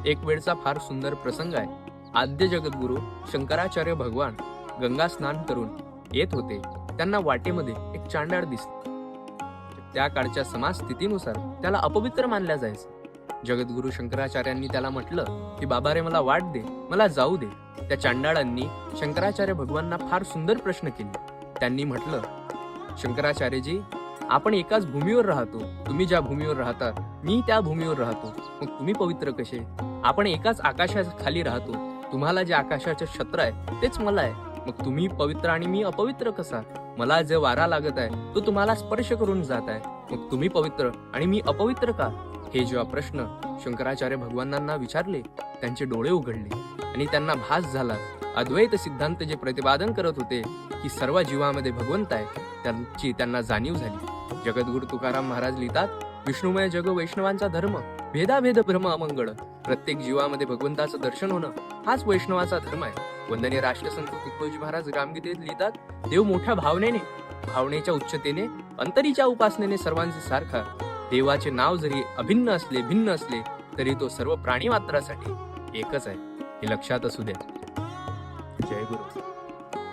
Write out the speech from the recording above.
एक वेळचा फार सुंदर प्रसंग आहे. आद्य जगद्गुरु शंकराचार्य भगवान गंगा स्नान करून येत होते. त्यांना वाटेमध्ये एक चांडाळ दिसला. त्या काळच्या समाज स्थितीनुसार त्याला अपवित्र मानल्या जायचं. जगद्गुरु शंकराचार्यांनी त्याला म्हटलं की बाबा रे, मला वाट दे, मला जाऊ दे. त्या चांडाळांनी शंकराचार्य भगवानांना फार सुंदर प्रश्न केले. त्यांनी म्हटलं, शंकराचार्यजी, आपण एकाच भूमीवर राहतो. तुम्ही ज्या भूमीवर राहता मी त्या भूमीवर राहतो. मग तुम्ही पवित्र कसे? आपण एकाच आकाशाच्या खाली राहतो. तुम्हाला जे आकाशाचे छत्र आहे तेच मला आहे. मग तुम्ही पवित्र आणि मी अपवित्र कसा? मला जे वारा लागत आहे तो तुम्हाला स्पर्श करून जात आहे. मग तुम्ही पवित्र आणि मी अपवित्र का? हे जेव्हा प्रश्न शंकराचार्य भगवानांना विचारले, त्यांचे डोळे उघडले आणि त्यांना भास झाला. अद्वैत सिद्धांत जे प्रतिपादन करत होते की सर्व जीवामध्ये भगवंत आहे, त्यांची त्यांना जाणीव झाली. जगद्गुरु तुकाराम महाराज लिहितात, विष्णुमय जग वैष्णवांचा धर्म, भेदाभेद भ्रम अमंगळ. प्रत्येक जीवामध्ये भगवंताचं दर्शन होणं हाच वैष्णवाचा धर्म आहे. वंदनीय राष्ट्रसंत तुकोजी महाराज रामगीतेत लिहितात, देव मोठ्या भावनेने, भावनेच्या उच्चतेने, अंतरीच्या उपासनेने सर्वांचे सारखा. देवाचे नाव जरी अभिन्न असले, भिन्न असले, तरी तो सर्व प्राणी मात्रासाठी एकच आहे. हे लक्षात असू द्या. जय गुरु.